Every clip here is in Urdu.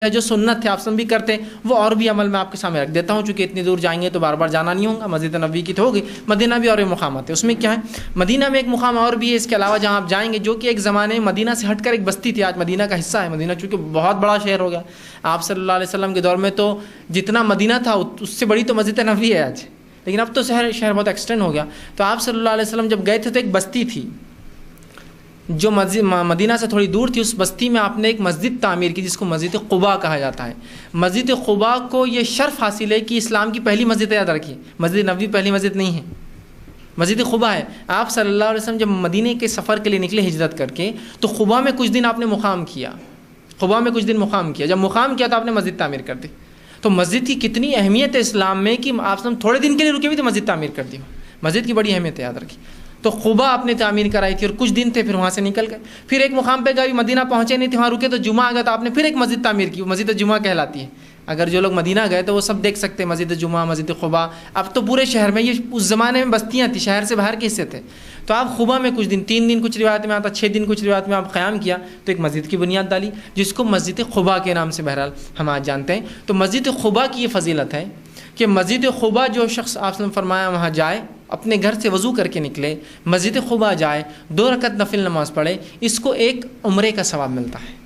جو سنت ہے آپ سب بھی کرتے ہیں وہ اور بھی عمل میں آپ کے سامنے رکھ دیتا ہوں، چونکہ اتنی دور جائیں گے تو بار بار جانا نہیں ہوگا، مسجد نبوی کی تو ہوگی، مدینہ بھی اور بھی مقامات ہے۔ اس میں کیا ہے، مدینہ میں ایک مقام اور بھی ہے اس کے علاوہ جہاں آپ جائیں گے، جو کہ ایک زمانے میں مدینہ سے ہٹ کر ایک بستی تھی، آج مدینہ کا حصہ ہے۔ مدینہ چونکہ بہت بڑا شہر ہو گیا، آپ صلی اللہ علیہ وسلم کے دور میں تو جتنا مدینہ تھا اس سے بڑی تو مسجد نبوی ہے آج، لیکن اب تو شہر بہت ایکسٹینڈ ہو گیا۔ تو آپ صلی اللہ علیہ وسلم جب گئے تھے تو ایک بستی تھی جو مدینہ سے تھوڑی دور تھی، اس بستی میں آپ نے ایک مسجد تعمیر کی جس کو مسجد قباء کہا جاتا ہے۔ مسجد قباء کو یہ شرف حاصل ہے کہ اسلام کی پہلی مسجد، یاد رکھیے مسجد نبوی پہلی مسجد نہیں ہے، مسجد قباء ہے۔ آپ صلی اللہ علیہ وسلم جب مدینہ کے سفر کے لیے نکلے ہجرت کر کے تو قباء میں کچھ دن آپ نے مقام کیا، قباء میں کچھ دن مقام کیا۔ جب مقام کیا تو آپ نے مسجد تعمیر کر دی۔ تو مسجد کی کتنی اہمیت ہے اسلام میں کہ آپ تھوڑے دن کے لیے رکے بھی تو مسجد تعمیر کر دی، مسجد کی بڑی اہمیت ہے، یاد رکھیے۔ تو قباء آپ نے تعمیر کرائی تھی اور کچھ دن تھے، پھر وہاں سے نکل گئے، پھر ایک مقام پہ گئے، مدینہ پہنچے نہیں تھے، وہاں رکے تو جمعہ آ گیا تو آپ نے پھر ایک مسجد تعمیر کی، مسجد جمعہ کہلاتی ہے۔ اگر جو لوگ مدینہ گئے تو وہ سب دیکھ سکتے ہیں، مسجد جمعہ، مسجد قباء۔ اب تو پورے شہر میں، یہ اس زمانے میں بستیاں تھیں، شہر سے باہر کے حصے تھے۔ تو آپ قباء میں کچھ دن، 3 دن کچھ روایت میں آتا، 6 دن کچھ روایت میں آپ قیام کیا، تو ایک مسجد کی بنیاد ڈالی جس کو مسجد قباء کے نام سے بہرحال ہم آج جانتے ہیں۔ تو مسجد قباء کی یہ فضیلت ہے کہ مسجد قباء جو شخص آپ نے فرمایا وہاں جائے، اپنے گھر سے وضو کر کے نکلے، مسجد قباء جائے، 2 رکعت نفل نماز پڑھے، اس کو ایک عمرے کا ثواب ملتا ہے۔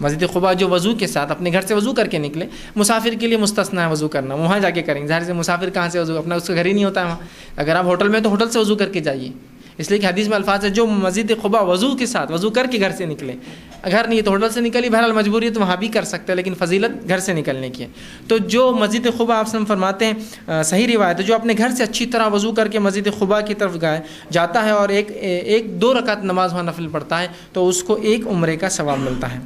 مسجد قباء جو وضو کے ساتھ اپنے گھر سے وضو کر کے نکلے، مسافر کے لیے مستثنا ہے وضو کرنا، وہاں جا کے کریں گے، ظاہر سے مسافر کہاں سے وضو، اپنا اس کا گھر ہی نہیں ہوتا ہے وہاں۔ اگر آپ ہوٹل میں تو ہوٹل سے وضو کر کے جائیے، اس لیے کہ حدیث میں الفاظ ہے جو مسجد قباء وضو کے ساتھ وضو کر کے گھر سے نکلے، گھر نہیں تو ہوٹل سے نکلی، بہرحال مجبوری ہے تو وہاں بھی کر سکتے ہیں، لیکن فضیلت گھر سے نکلنے کی ہے۔ تو جو مسجد قباء آپ سے فرماتے ہیں، صحیح روایت ہے، جو اپنے گھر سے اچھی طرح وضو کر کے مسجد قباء کی طرف جاتا ہے اور ایک 2 رکعت نماز وہاں نفل پڑھتا ہے تو اس کو ایک عمرے کا ثواب ملتا ہے۔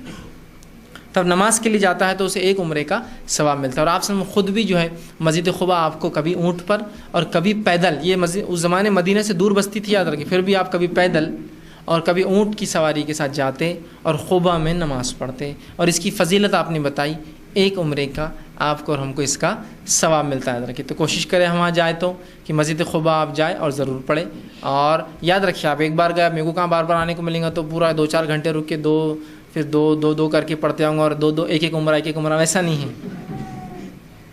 تب نماز کے لیے جاتا ہے تو اسے ایک عمرے کا ثواب ملتا ہے۔ اور آپ سے خود بھی جو ہے مسجد قباء آپ کو کبھی اونٹ پر اور کبھی پیدل، یہ مسجد اس زمانے مدینہ سے دور بستی تھی، یاد رکھیے، پھر بھی آپ کبھی پیدل اور کبھی اونٹ کی سواری کے ساتھ جاتے اور قباء میں نماز پڑھتے، اور اس کی فضیلت آپ نے بتائی، ایک عمرے کا آپ کو اور ہم کو اس کا ثواب ملتا ہے، یاد رکھیے۔ تو کوشش کریں ہم وہاں جائے تو کہ مسجد قباء آپ جائیں اور ضرور پڑھیں، اور یاد رکھیے آپ ایک بار گئے، میرے کو کہاں بار بار آنے کو ملیں گا، تو پورا 2-4 گھنٹے رک کے پھر دو کر کے پڑھتے آؤں گا، اور ایک ایک عمرہ ویسا نہیں ہے۔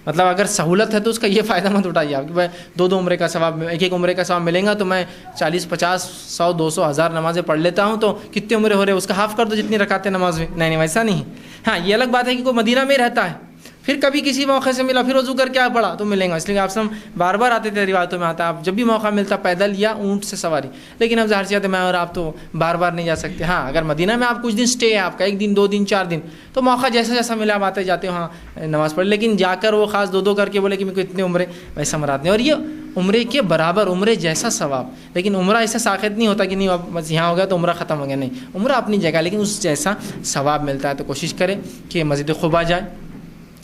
مطلب اگر سہولت ہے تو اس کا یہ فائدہ مت اٹھائیے آپ کہ بھائی 2 عمرے کا ثواب، ایک عمرے کا ثواب ملے گا تو میں 40 50 100 200 1000 نمازیں پڑھ لیتا ہوں تو کتنے عمرے ہو رہے ہیں، اس کا ہاف کر دو جتنی رکعتیں نماز میں۔ نہیں ویسا نہیں۔ ہاں یہ الگ بات ہے کہ کوئی مدینہ میں رہتا ہے، پھر کبھی کسی موقع سے ملا، پھر وضو کر کے آپ پڑھا تو ملیں گا، اس لیے آپ سب بار بار آتے تھے، روایتوں میں آتا ہے آپ جب بھی موقع ملتا پیدل یا اونٹ سے سواری، لیکن اب ظاہر سی بات ہے میں اور آپ تو بار بار نہیں جا سکتے۔ ہاں اگر مدینہ میں آپ کچھ دن سٹے ہے آپ کا، 1 دن 2 دن 4 دن، تو موقع جیسا ملا آپ آتے جاتے وہاں نماز پڑھ، لیکن جا کر وہ خاص 2 کر کے بولے کہ میرے کو اتنے عمرے، ویسا مراد نہیں۔ اور یہ عمرے کے برابر، عمرے جیسا ثواب، لیکن عمرہ ایسا ساخت نہیں ہوتا کہ نہیں اب بس یہاں ہو گیا تو عمرہ ختم ہو گیا، نہیں، عمرہ اپنی جگہ لیکن اس جیسا ثواب ملتا ہے۔ تو کوشش کریں کہ مسجد قباء جائیں،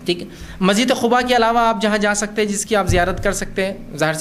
ٹھیک ہے۔ مسجد قباء کے علاوہ آپ جہاں جا سکتے ہیں، جس کی آپ زیارت کر سکتے ہیں، ظاہر سی